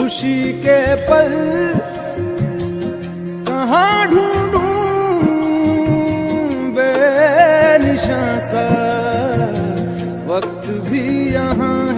खुशी के पल कहाँ ढूंढूं, बेनिशां सा वक्त भी यहाँ